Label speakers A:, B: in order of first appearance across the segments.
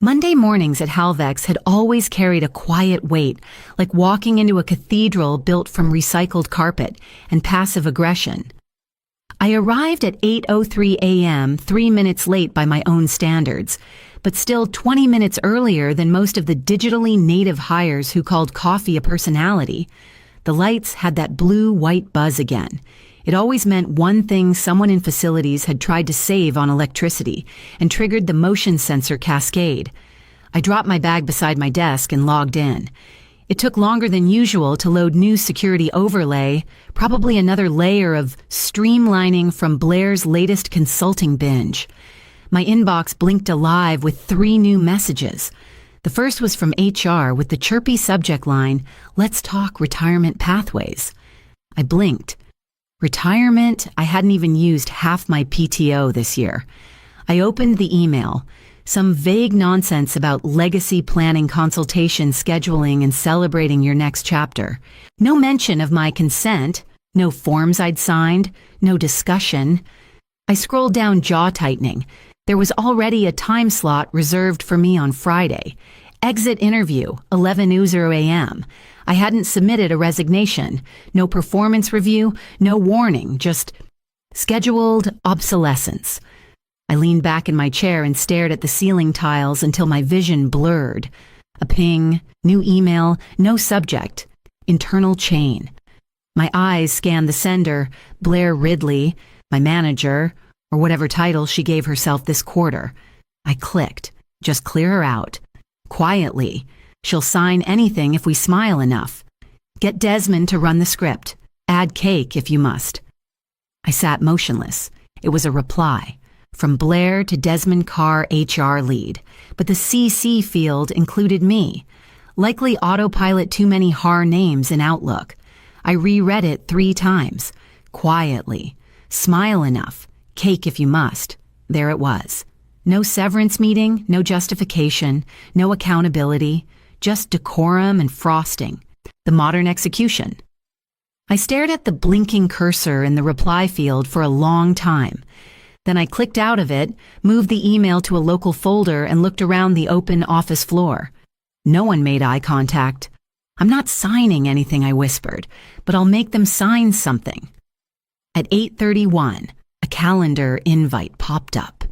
A: Monday mornings at Halvex had always carried a quiet weight, like walking into a cathedral built from recycled carpet and passive aggression. I arrived at 8:03 a.m., 3 minutes late by my own standards, but still 20 minutes earlier than most of the digitally native hires who called coffee a personality. The lights had that blue-white buzz again. It always meant one thing: someone in facilities had tried to save on electricity and triggered the motion sensor cascade. I dropped my bag beside my desk and logged in. It took longer than usual to load new security overlay, probably another layer of streamlining from Blair's latest consulting binge. My inbox blinked alive with 3 new messages. The first was from HR with the chirpy subject line, "Let's talk retirement pathways." I blinked. Retirement? I hadn't even used half my PTO this year. I opened the email. Some vague nonsense about legacy planning, consultation, scheduling, and celebrating your next chapter. No mention of my consent, no forms I'd signed, no discussion. I scrolled down, jaw-tightening. There was already a time slot reserved for me on Friday. Exit interview, 11:00 a.m. I hadn't submitted a resignation. No performance review, no warning, just scheduled obsolescence. I leaned back in my chair and stared at the ceiling tiles until my vision blurred. A ping, new email, no subject. Internal chain. My eyes scanned the sender, Blair Ridley, my manager, or whatever title she gave herself this quarter. I clicked. Just clear her out. Quietly. She'll sign anything if we smile enough. Get Desmond to run the script. Add cake if you must. I sat motionless. It was a reply. From Blair to Desmond Carr, HR lead. But the CC field included me. Likely autopilot too many HAR names in Outlook. I reread it 3 times. Quietly. Smile enough. Cake if you must. There it was. No severance meeting, no justification, no accountability, just decorum and frosting. The modern execution. I stared at the blinking cursor in the reply field for a long time. Then I clicked out of it, moved the email to a local folder, and looked around the open office floor. No one made eye contact. "I'm not signing anything," I whispered, "but I'll make them sign something." At 8:31, a calendar invite popped up.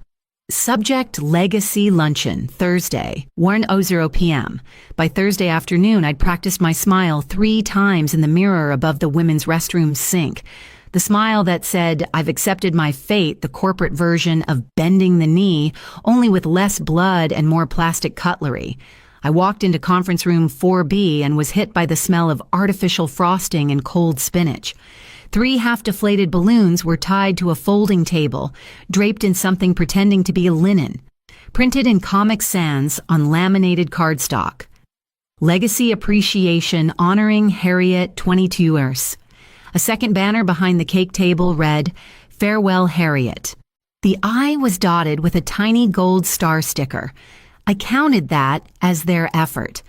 A: Subject: Legacy Luncheon, Thursday, 1:00 p.m. By Thursday afternoon, I'd practiced my smile 3 times in the mirror above the women's restroom sink. The smile that said, "I've accepted my fate," the corporate version of bending the knee, only with less blood and more plastic cutlery. I walked into conference room 4B and was hit by the smell of artificial frosting and cold spinach. 3 half-deflated balloons were tied to a folding table, draped in something pretending to be a linen, printed in Comic Sans on laminated cardstock. Legacy Appreciation honoring Harriet 22ers. A second banner behind the cake table read, "Farewell Harriet." The I was dotted with a tiny gold star sticker. I counted that as their effort.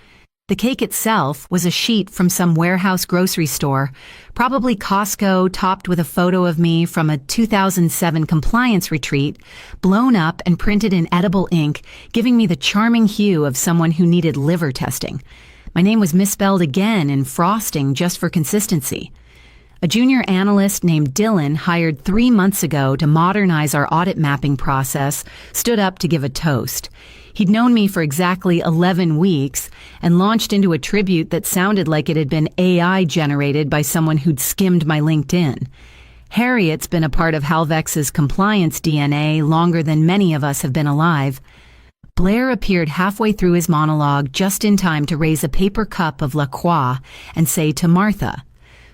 A: The cake itself was a sheet from some warehouse grocery store, probably Costco, topped with a photo of me from a 2007 compliance retreat, blown up and printed in edible ink, giving me the charming hue of someone who needed liver testing. My name was misspelled again in frosting just for consistency. A junior analyst named Dylan, hired 3 months ago to modernize our audit mapping process, stood up to give a toast. He'd known me for exactly 11 weeks and launched into a tribute that sounded like it had been AI generated by someone who'd skimmed my LinkedIn. Harriet's been a part of Halvex's compliance DNA longer than many of us have been alive. Blair appeared halfway through his monologue just in time to raise a paper cup of La Croix and say to Martha,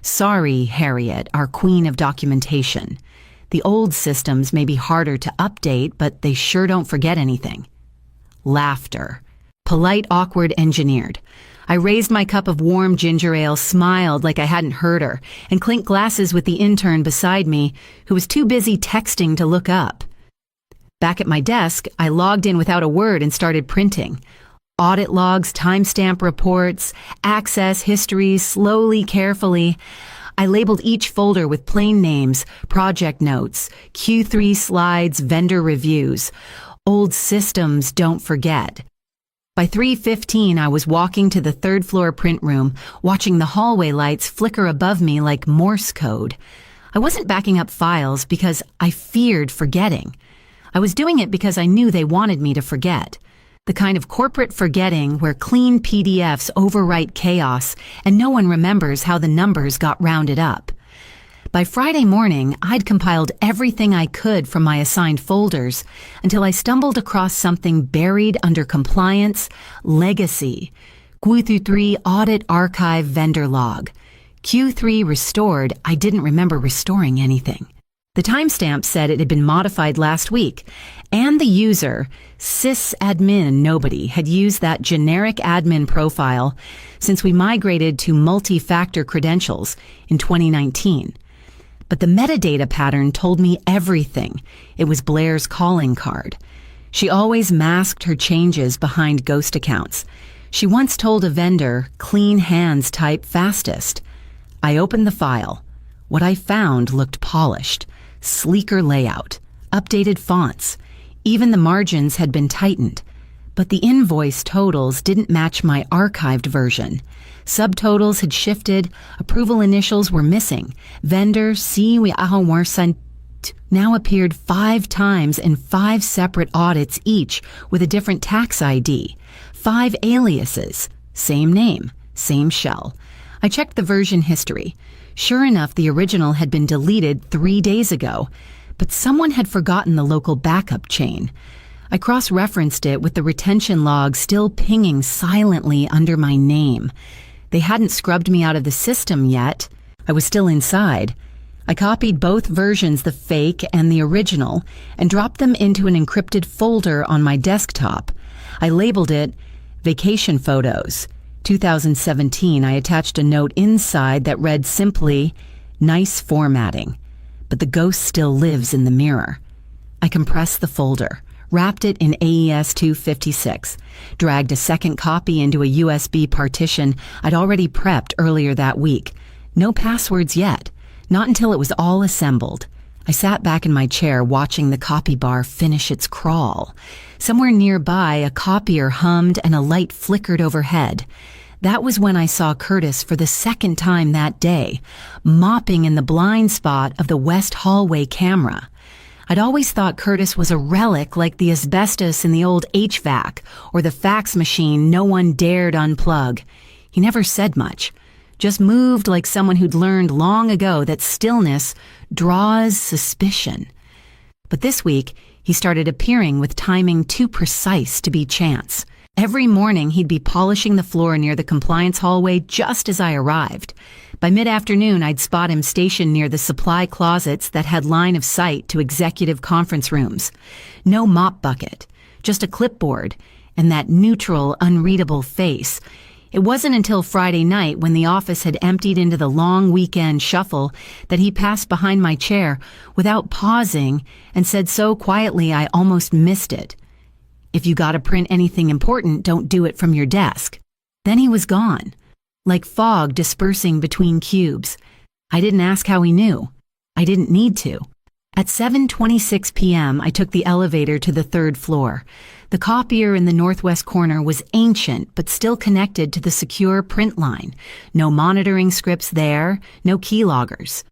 A: "Sorry, Harriet, our queen of documentation. The old systems may be harder to update, but they sure don't forget anything." Laughter. Polite, awkward, engineered. I raised my cup of warm ginger ale, smiled like I hadn't heard her, and clinked glasses with the intern beside me, who was too busy texting to look up. Back at my desk, I logged in without a word and started printing. Audit logs, timestamp reports, access histories, slowly, carefully. I labeled each folder with plain names, project notes, Q3 slides, vendor reviews. Old systems don't forget. By 3:15, I was walking to the third-floor print room, watching the hallway lights flicker above me like Morse code. I wasn't backing up files because I feared forgetting. I was doing it because I knew they wanted me to forget. The kind of corporate forgetting where clean PDFs overwrite chaos and no one remembers how the numbers got rounded up. By Friday morning, I'd compiled everything I could from my assigned folders until I stumbled across something buried under compliance, legacy, Q3 audit archive vendor log. Q3 restored, I didn't remember restoring anything. The timestamp said it had been modified last week, and the user, sysadmin nobody, had used that generic admin profile since we migrated to multi-factor credentials in 2019. But the metadata pattern told me everything. It was Blair's calling card. She always masked her changes behind ghost accounts. She once told a vendor, clean hands type fastest. I opened the file. What I found looked polished, sleeker layout, updated fonts. Even the margins had been tightened. But the invoice totals didn't match my archived version. Subtotals had shifted, approval initials were missing. Vendor now appeared 5 times in 5 separate audits each with a different tax ID. 5 aliases, same name, same shell. I checked the version history. Sure enough, the original had been deleted 3 days ago, but someone had forgotten the local backup chain. I cross-referenced it with the retention log still pinging silently under my name. They hadn't scrubbed me out of the system yet. I was still inside. I copied both versions, the fake and the original, and dropped them into an encrypted folder on my desktop. I labeled it Vacation Photos. 2017, I attached a note inside that read simply, "Nice formatting." But the ghost still lives in the mirror. I compressed the folder, wrapped it in AES 256, dragged a second copy into a USB partition I'd already prepped earlier that week. No passwords yet, not until it was all assembled. I sat back in my chair watching the copy bar finish its crawl. Somewhere nearby, a copier hummed and a light flickered overhead. That was when I saw Curtis for the second time that day, mopping in the blind spot of the west hallway camera. I'd always thought Curtis was a relic like the asbestos in the old HVAC or the fax machine no one dared unplug. He never said much, just moved like someone who'd learned long ago that stillness draws suspicion. But this week, he started appearing with timing too precise to be chance. Every morning, he'd be polishing the floor near the compliance hallway just as I arrived. By mid-afternoon, I'd spot him stationed near the supply closets that had line of sight to executive conference rooms. No mop bucket, just a clipboard, and that neutral, unreadable face. It wasn't until Friday night, when the office had emptied into the long weekend shuffle, that he passed behind my chair without pausing and said so quietly I almost missed it. "If you gotta print anything important, don't do it from your desk." Then he was gone, like fog dispersing between cubes. I didn't ask how he knew. I didn't need to. At 7:26 p.m., I took the elevator to the 3rd floor. The copier in the northwest corner was ancient but still connected to the secure print line. No monitoring scripts there, no keyloggers.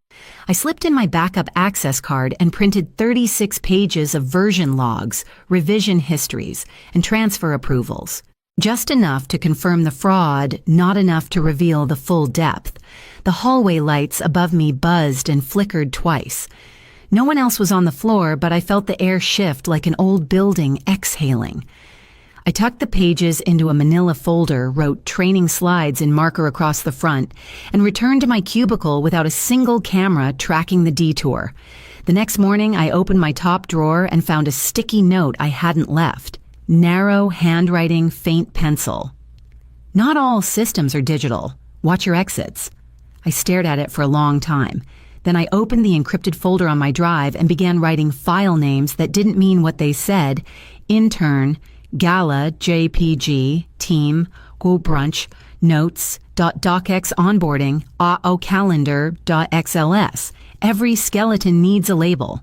A: I slipped in my backup access card and printed 36 pages of version logs, revision histories, and transfer approvals. Just enough to confirm the fraud, not enough to reveal the full depth. The hallway lights above me buzzed and flickered twice. No one else was on the floor, but I felt the air shift like an old building exhaling. I tucked the pages into a manila folder, wrote training slides in marker across the front, and returned to my cubicle without a single camera tracking the detour. The next morning, I opened my top drawer and found a sticky note I hadn't left. Narrow handwriting, faint pencil. "Not all systems are digital. Watch your exits." I stared at it for a long time. Then I opened the encrypted folder on my drive and began writing file names that didn't mean what they said. Intern, Gala, JPG, Team, Go Brunch, Notes, .docx onboarding, calendar, .xls. Every skeleton needs a label.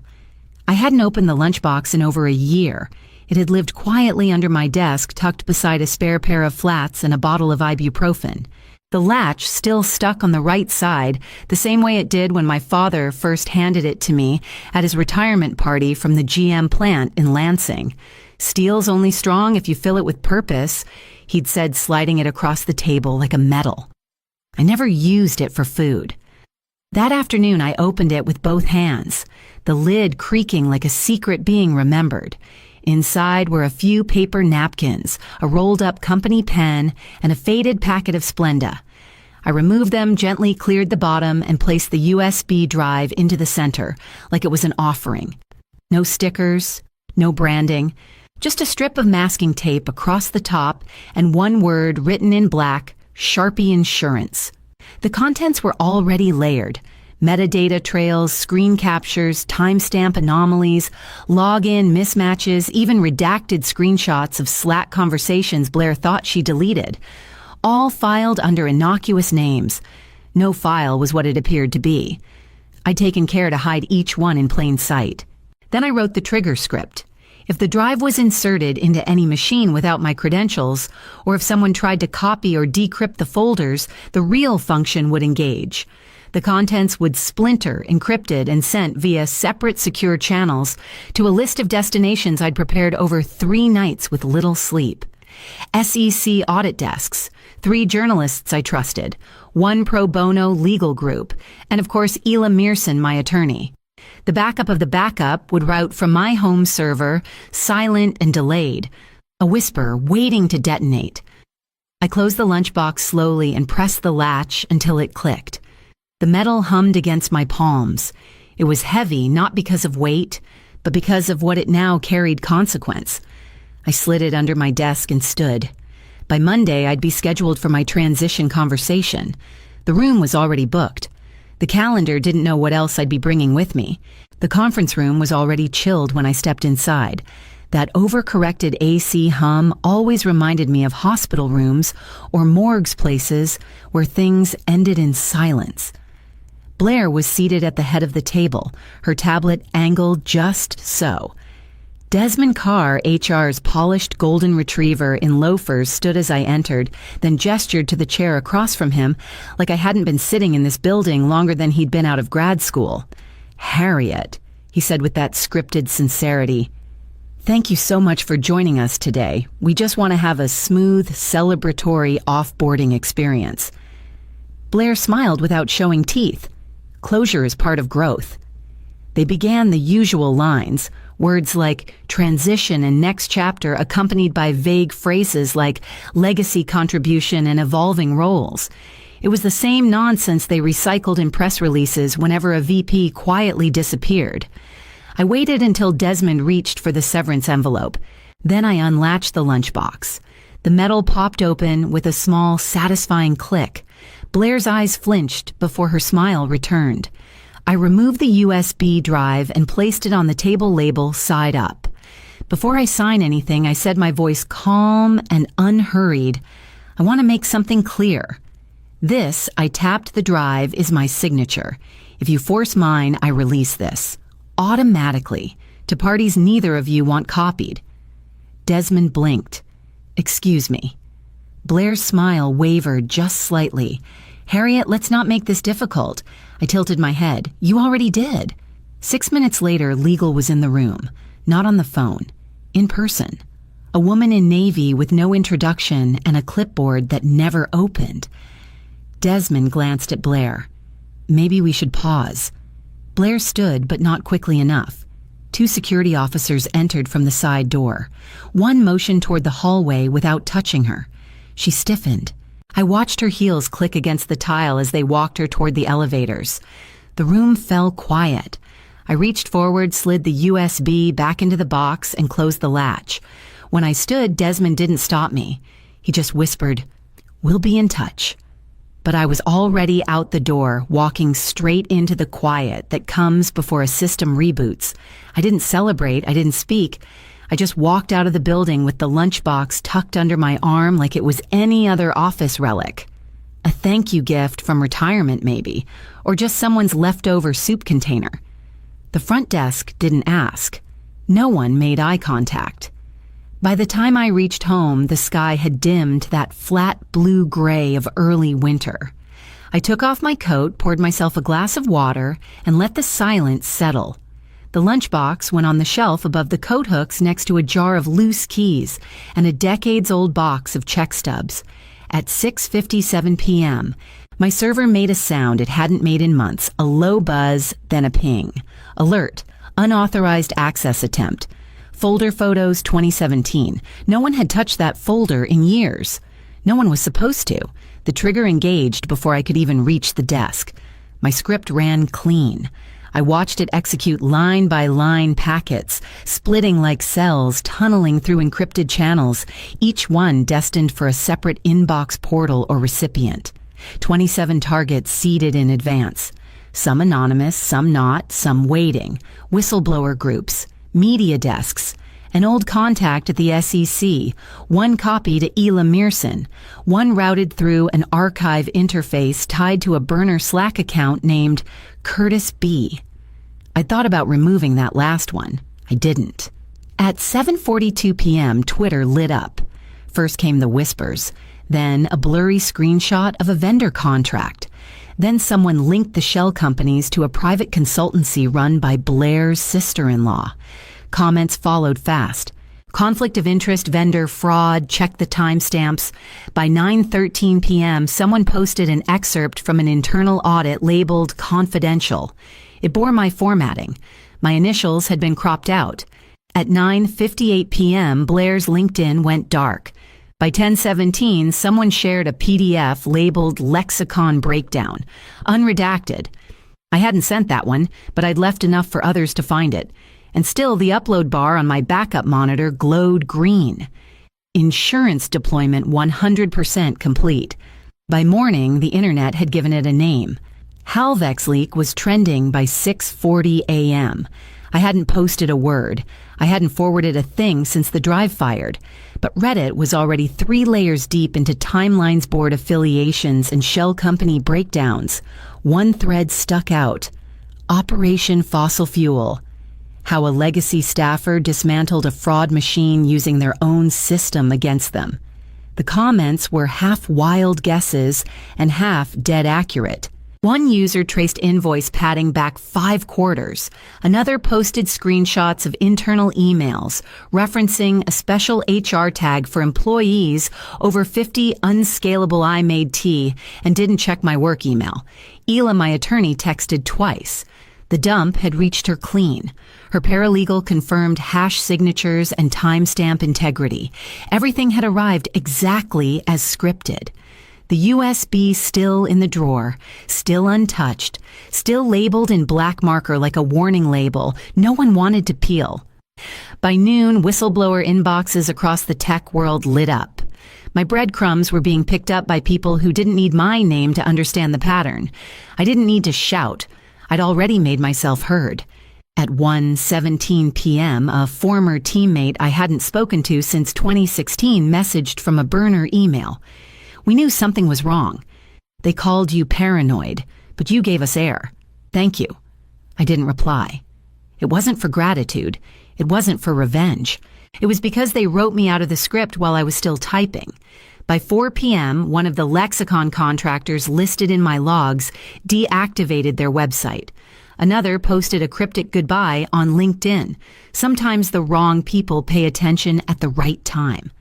A: I hadn't opened the lunchbox in over a year. It had lived quietly under my desk, tucked beside a spare pair of flats and a bottle of ibuprofen. The latch still stuck on the right side, the same way it did when my father first handed it to me at his retirement party from the GM plant in Lansing. "Steel's only strong if you fill it with purpose," he'd said, sliding it across the table like a medal. I never used it for food. That afternoon, I opened it with both hands, the lid creaking like a secret being remembered. Inside were a few paper napkins, a rolled-up company pen, and a faded packet of Splenda. I removed them, gently cleared the bottom, and placed the USB drive into the center, like it was an offering. No stickers, no branding, just a strip of masking tape across the top and one word written in black, Sharpie Insurance. The contents were already layered. Metadata trails, screen captures, timestamp anomalies, login mismatches, even redacted screenshots of Slack conversations Blair thought she deleted. All filed under innocuous names. No file was what it appeared to be. I'd taken care to hide each one in plain sight. Then I wrote the trigger script. If the drive was inserted into any machine without my credentials, or if someone tried to copy or decrypt the folders, the real function would engage. The contents would splinter, encrypted, and sent via separate secure channels to a list of destinations I'd prepared over 3 nights with little sleep. SEC audit desks, 3 journalists I trusted, 1 pro bono legal group, and of course Ela Mearson, my attorney. The backup of the backup would route from my home server, silent and delayed, a whisper waiting to detonate. I closed the lunchbox slowly and pressed the latch until it clicked. The metal hummed against my palms. It was heavy, not because of weight, but because of what it now carried consequence. I slid it under my desk and stood. By Monday, I'd be scheduled for my transition conversation. The room was already booked. The calendar didn't know what else I'd be bringing with me. The conference room was already chilled when I stepped inside. That overcorrected AC hum always reminded me of hospital rooms or morgues, places where things ended in silence. Blair was seated at the head of the table, her tablet angled just so. Desmond Carr, HR's polished golden retriever in loafers, stood as I entered, then gestured to the chair across from him like I hadn't been sitting in this building longer than he'd been out of grad school. "Harriet," he said with that scripted sincerity, "thank you so much for joining us today. We just want to have a smooth, celebratory off-boarding experience." Blair smiled without showing teeth. Closure is part of growth. They began the usual lines, words like transition and next chapter accompanied by vague phrases like legacy contribution and evolving roles. It was the same nonsense they recycled in press releases whenever a VP quietly disappeared. I waited until Desmond reached for the severance envelope. Then I unlatched the lunchbox. The metal popped open with a small, satisfying click. Blair's eyes flinched before her smile returned. I removed the USB drive and placed it on the table label side up. Before I sign anything, I said, my voice calm and unhurried, "I want to make something clear. This," I tapped the drive, "is my signature. If you force mine, I release this. Automatically, to parties neither of you want copied." Desmond blinked. "Excuse me." Blair's smile wavered just slightly. "Harriet, let's not make this difficult." I tilted my head. "You already did." 6 minutes later, legal was in the room. Not on the phone. In person. A woman in navy with no introduction and a clipboard that never opened. Desmond glanced at Blair. "Maybe we should pause." Blair stood, but not quickly enough. 2 security officers entered from the side door. One motioned toward the hallway without touching her. She stiffened. I watched her heels click against the tile as they walked her toward the elevators. The room fell quiet. I reached forward, slid the USB back into the box, and closed the latch. When I stood, Desmond didn't stop me. He just whispered, "We'll be in touch." But I was already out the door, walking straight into the quiet that comes before a system reboots. I didn't celebrate, I didn't speak. I just walked out of the building with the lunchbox tucked under my arm like it was any other office relic. A thank you gift from retirement, maybe, or just someone's leftover soup container. The front desk didn't ask. No one made eye contact. By the time I reached home, the sky had dimmed to that flat blue-gray of early winter. I took off my coat, poured myself a glass of water, and let the silence settle. The lunchbox went on the shelf above the coat hooks next to a jar of loose keys and a decades-old box of check stubs. At 6:57 p.m., my server made a sound it hadn't made in months, a low buzz, then a ping. Alert, unauthorized access attempt. Folder photos 2017. No one had touched that folder in years. No one was supposed to. The trigger engaged before I could even reach the desk. My script ran clean. I watched it execute line-by-line packets, splitting like cells, tunneling through encrypted channels, each one destined for a separate inbox portal or recipient. 27 targets seeded in advance. Some anonymous, some not, some waiting. Whistleblower groups. Media desks, an old contact at the SEC, one copy to Ela Mearson, one routed through an archive interface tied to a burner Slack account named Curtis B. I thought about removing that last one. I didn't. At 7:42 p.m., Twitter lit up. First came the whispers, then a blurry screenshot of a vendor contract. Then someone linked the shell companies to a private consultancy run by Blair's sister-in-law. Comments followed fast. Conflict of interest, vendor, fraud, check the timestamps. By 9:13 p.m., someone posted an excerpt from an internal audit labeled confidential. It bore my formatting. My initials had been cropped out. At 9:58 p.m., Blair's LinkedIn went dark. By 10:17, someone shared a PDF labeled Lexicon Breakdown, unredacted. I hadn't sent that one, but I'd left enough for others to find it. And still, the upload bar on my backup monitor glowed green. Insurance deployment 100% complete. By morning, the internet had given it a name. Halvex leak was trending by 6:40 a.m. I hadn't posted a word. I hadn't forwarded a thing since the drive fired. But Reddit was already 3 layers deep into Timeline's board affiliations and shell company breakdowns. One thread stuck out. Operation Fossil Fuel. How a legacy staffer dismantled a fraud machine using their own system against them. The comments were half wild guesses and half dead accurate. One user traced invoice padding back 5 quarters. Another posted screenshots of internal emails referencing a special HR tag for employees over 50 unscalable I made tea and didn't check my work email. Ela, my attorney, texted twice. The dump had reached her clean. Her paralegal confirmed hash signatures and timestamp integrity. Everything had arrived exactly as scripted. The USB still in the drawer, still untouched, still labeled in black marker like a warning label no one wanted to peel. By noon, whistleblower inboxes across the tech world lit up. My breadcrumbs were being picked up by people who didn't need my name to understand the pattern. I didn't need to shout. I'd already made myself heard. At 1:17 p.m., a former teammate I hadn't spoken to since 2016 messaged from a burner email. We knew something was wrong. They called you paranoid, but you gave us air. Thank you. I didn't reply. It wasn't for gratitude. It wasn't for revenge. It was because they wrote me out of the script while I was still typing. By 4 p.m., one of the Lexicon contractors listed in my logs deactivated their website. Another posted a cryptic goodbye on LinkedIn. Sometimes the wrong people pay attention at the right time.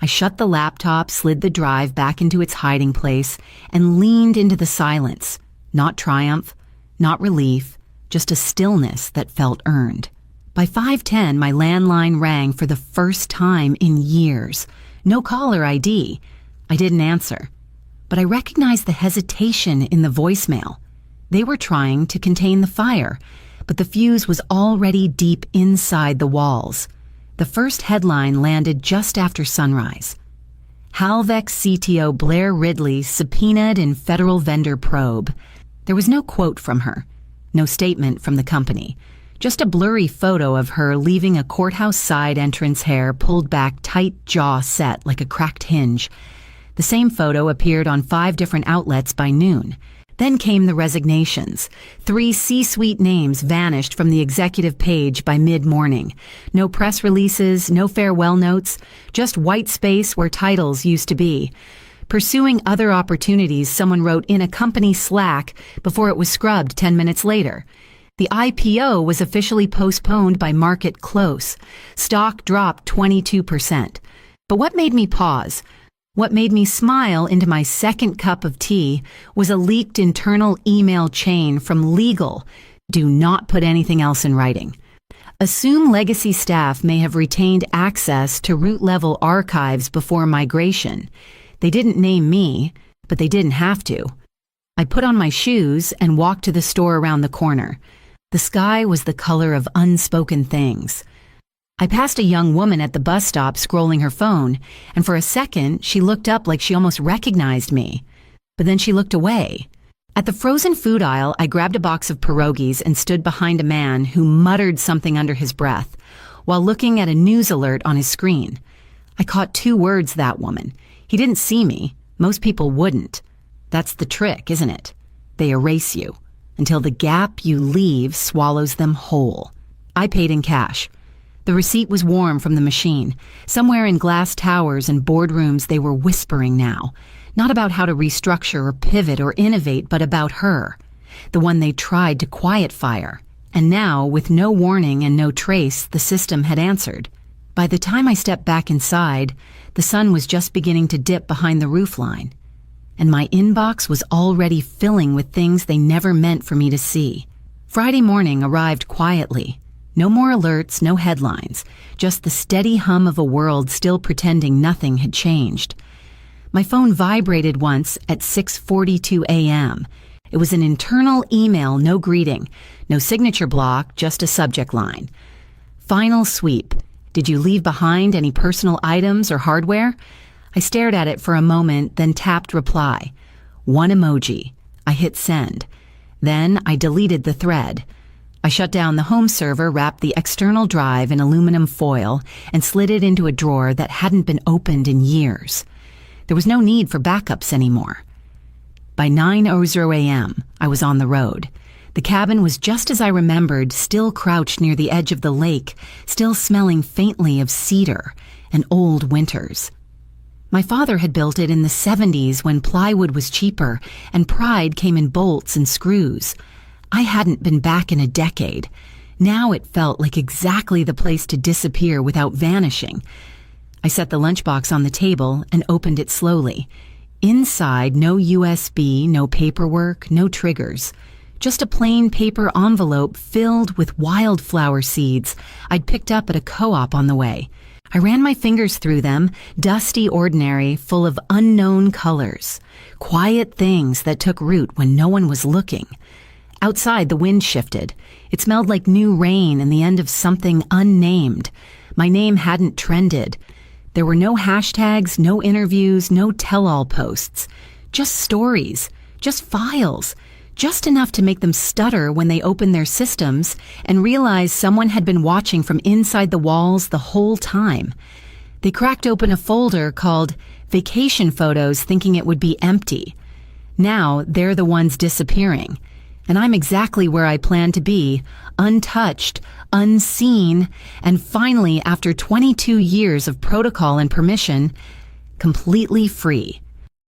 A: I shut the laptop, slid the drive back into its hiding place, and leaned into the silence. Not triumph, not relief, just a stillness that felt earned. By 5:10, my landline rang for the first time in years. No caller ID. I didn't answer. But I recognized the hesitation in the voicemail. They were trying to contain the fire, but the fuse was already deep inside the walls. The first headline landed just after sunrise. Halvex CTO Blair Ridley subpoenaed in federal vendor probe. There was no quote from her, no statement from the company, just a blurry photo of her leaving a courthouse side entrance, hair pulled back, tight jaw set like a cracked hinge. The same photo appeared on 5 different outlets by noon. Then came the resignations. 3 C-suite names vanished from the executive page by mid-morning. No press releases, no farewell notes, just white space where titles used to be. Pursuing other opportunities, someone wrote in a company Slack before it was scrubbed 10 minutes later. The IPO was officially postponed by market close. Stock dropped 22%. But what made me pause? What made me smile into my second cup of tea was a leaked internal email chain from legal. Do not put anything else in writing. Assume legacy staff may have retained access to root-level archives before migration. They didn't name me, but they didn't have to. I put on my shoes and walked to the store around the corner. The sky was the color of unspoken things. I passed a young woman at the bus stop scrolling her phone, and for a second she looked up like she almost recognized me. But then she looked away. At the frozen food aisle, I grabbed a box of pierogies and stood behind a man who muttered something under his breath while looking at a news alert on his screen. I caught 2 words, that woman. He didn't see me. Most people wouldn't. That's the trick, isn't it? They erase you until the gap you leave swallows them whole. I paid in cash. The receipt was warm from the machine. Somewhere in glass towers and boardrooms they were whispering now. Not about how to restructure or pivot or innovate, but about her. The one they tried to quiet fire. And now, with no warning and no trace, the system had answered. By the time I stepped back inside, the sun was just beginning to dip behind the roofline. And my inbox was already filling with things they never meant for me to see. Friday morning arrived quietly. No more alerts, no headlines, just the steady hum of a world still pretending nothing had changed. My phone vibrated once at 6:42 a.m. It was an internal email, no greeting, no signature block, just a subject line. Final sweep. Did you leave behind any personal items or hardware? I stared at it for a moment, then tapped reply. 1 emoji. I hit send. Then I deleted the thread. I shut down the home server, wrapped the external drive in aluminum foil, and slid it into a drawer that hadn't been opened in years. There was no need for backups anymore. By 9:00 a.m., I was on the road. The cabin was just as I remembered, still crouched near the edge of the lake, still smelling faintly of cedar and old winters. My father had built it in the 70s when plywood was cheaper and pride came in bolts and screws. I hadn't been back in a decade. Now it felt like exactly the place to disappear without vanishing. I set the lunchbox on the table and opened it slowly. Inside, no USB, no paperwork, no triggers. Just a plain paper envelope filled with wildflower seeds I'd picked up at a co-op on the way. I ran my fingers through them, dusty ordinary, full of unknown colors. Quiet things that took root when no one was looking. Outside, the wind shifted. It smelled like new rain and the end of something unnamed. My name hadn't trended. There were no hashtags, no interviews, no tell-all posts. Just stories, just files, just enough to make them stutter when they opened their systems and realize someone had been watching from inside the walls the whole time. They cracked open a folder called Vacation Photos thinking it would be empty. Now they're the ones disappearing. And I'm exactly where I planned to be, untouched, unseen, and finally, after 22 years of protocol and permission, completely free.